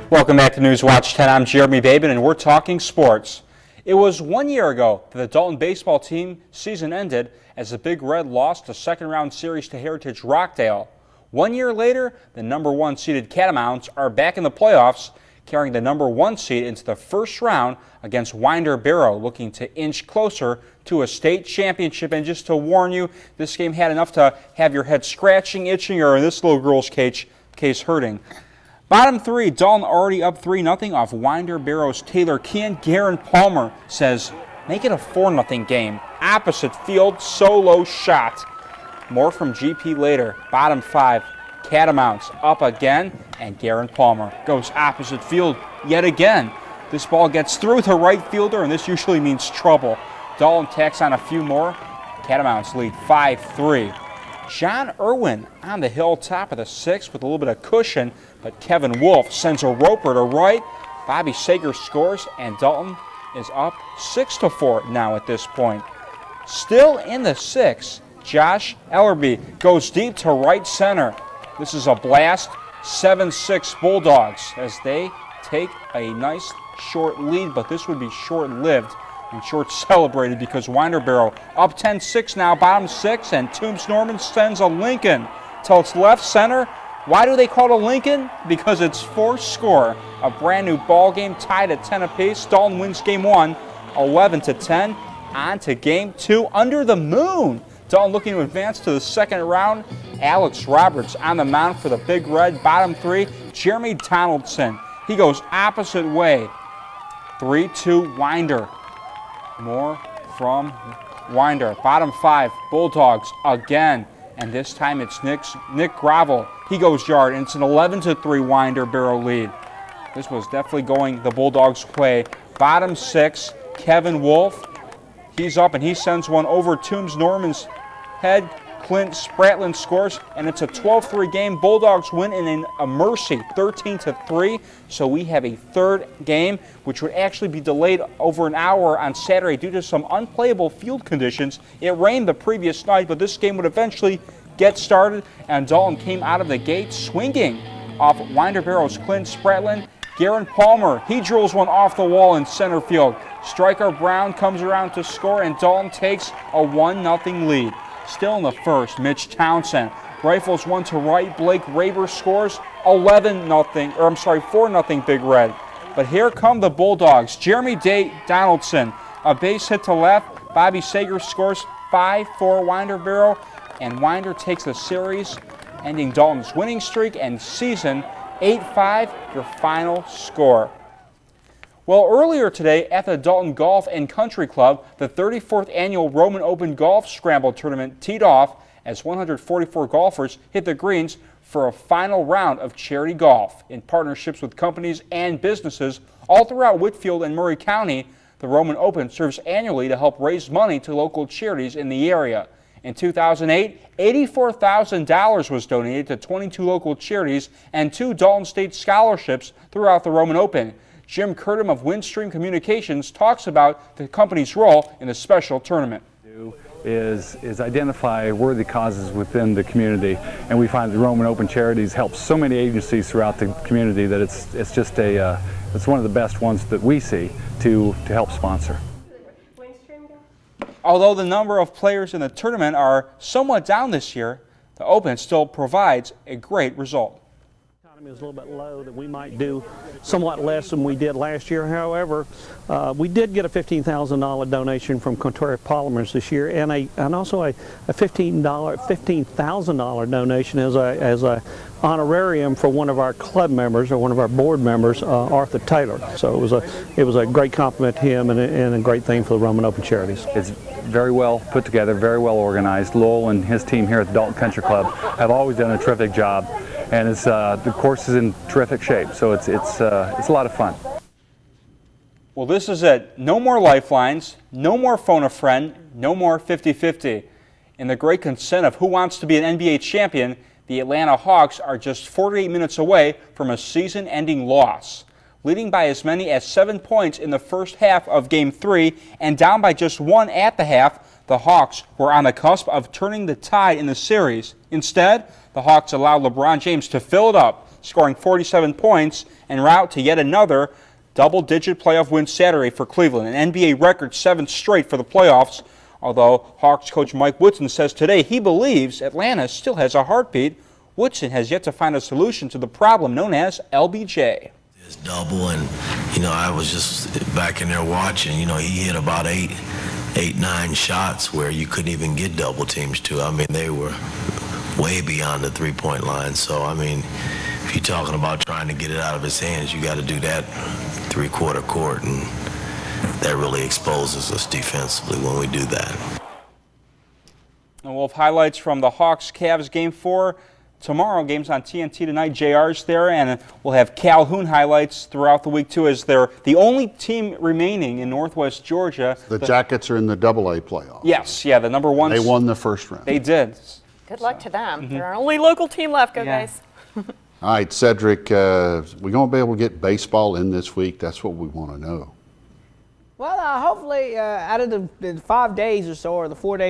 Welcome back to Newswatch 10. I'm Jeremy Babin, and we're talking sports. It was 1 year ago that the Dalton baseball team season ended as the Big Red lost the second-round series to Heritage Rockdale. 1 year later, the number one seeded Catamounts are back in the playoffs, carrying the number one seed into the first round against Winder Barrow, looking to inch closer to a state championship. And just to warn you, this game had enough to have your head scratching, itching, or in this little girl's case hurting. Bottom three, Dalton already up 3-0 off Winder Barrow's Taylor Kean. Garen Palmer says, make it a 4-0 game. Opposite field, solo shot. More from GP later. Bottom five, Catamounts up again, and Garen Palmer goes opposite field yet again. This ball gets through the right fielder, and this usually means trouble. Dalton tacks on a few more. Catamounts lead 5-3. John Irwin on the hill, top of the sixth with a little bit of cushion, but Kevin Wolf sends a roper to right. Bobby Sager scores, and Dalton is up 6-4 now at this point. Still in the sixth, Josh Ellerby goes deep to right center. This is a blast. 7-6 Bulldogs as they take a nice short lead, but this would be short-lived and short celebrated because Winder Barrow up 10-6 now, bottom six, and Toombs Norman sends a Lincoln till it's left center. Why do they call it a Lincoln? Because it's forced score. A brand new ball game tied at 10 apiece. Dalton wins game one, 11-10. On to game two, under the moon. Dalton looking to advance to the second round. Alex Roberts on the mound for the Big Red. Bottom three, Jeremy Donaldson. He goes opposite way. 3-2 Winder. More from Winder. Bottom five, Bulldogs again. And this time it's Nick Gravel. He goes yard, and it's an 11-3 Winder Barrow lead. This was definitely going the Bulldogs' way. Bottom six, Kevin Wolf. He's up, and he sends one over Toombs Norman's head. Clint Spratlin scores, and it's a 12-3 game. Bulldogs win in a mercy, 13-3. So we have a third game, which would actually be delayed over an hour on Saturday due to some unplayable field conditions. It rained the previous night, but this game would eventually get started, and Dalton came out of the gate swinging off Winder Barrow's Clint Spratlin. Garen Palmer, he drills one off the wall in center field. Striker Brown comes around to score, and Dalton takes a 1-0 lead. Still in the first, Mitch Townsend rifles one to right. Blake Raber scores 4-0 Big Red. But here come the Bulldogs. Jeremy Donaldson, a base hit to left. Bobby Sager scores 5-4 Winder Barrow, and Winder takes the series, ending Dalton's winning streak and season 8-5, your final score. Well, earlier today at the Dalton Golf and Country Club, the 34th annual Roman Open Golf Scramble Tournament teed off as 144 golfers hit the greens for a final round of charity golf. In partnerships with companies and businesses all throughout Whitfield and Murray County, the Roman Open serves annually to help raise money to local charities in the area. In 2008, $84,000 was donated to 22 local charities and 2 Dalton State scholarships throughout the Roman Open. Jim Curtin of Windstream Communications talks about the company's role in the special tournament. Is identify worthy causes within the community, and we find the Roman Open Charities helps so many agencies throughout the community that it's just it's one of the best ones that we see to help sponsor. Although the number of players in the tournament are somewhat down this year, the Open still provides a great result. Is a little bit low, that we might do somewhat less than we did last year. However, we did get a $15,000 donation from Contrary Polymers this year, and also a $15,000 donation as a honorarium for one of our club members or one of our board members, Arthur Taylor. So it was a great compliment to him and a great thing for the Roman Open Charities. It's very well put together, very well organized. Lowell and his team here at the Dalton Country Club have always done a terrific job. And the course is in terrific shape, so it's a lot of fun. Well, this is it. No more lifelines, no more phone a friend, no more 50-50. In the great consent of who wants to be an NBA champion, the Atlanta Hawks are just 48 minutes away from a season-ending loss. Leading by as many as 7 points in the first half of Game 3 and down by just 1 at the half, the Hawks were on the cusp of turning the tide in the series. Instead, the Hawks allowed LeBron James to fill it up. scoring 47 points en route to yet another double-digit playoff win Saturday for Cleveland, an NBA record 7th straight for the playoffs. Although Hawks coach Mike Woodson says today he believes Atlanta still has a heartbeat, Woodson has yet to find a solution to the problem known as LBJ. It's double, and I was just back in there watching. He hit about eight, 9 shots where you couldn't even get double teams to. I mean, they were way beyond the three-point line. So, I mean, if you're talking about trying to get it out of his hands, you got to do that three-quarter court, and that really exposes us defensively when we do that. And we'll have highlights from the Hawks-Cavs Game 4 tomorrow. Games on TNT tonight. JR's there, and we'll have Calhoun highlights throughout the week too, as they're the only team remaining in Northwest Georgia. The Jackets are in the AA playoff. Yes, yeah, the number one. They won the first round. They did. Good luck to them. They're our only local team left. Go, Yeah. guys. All right, Cedric, we're going to be able to get baseball in this week. That's what we want to know. Well, hopefully, out of the 5 days or so, or the 4 days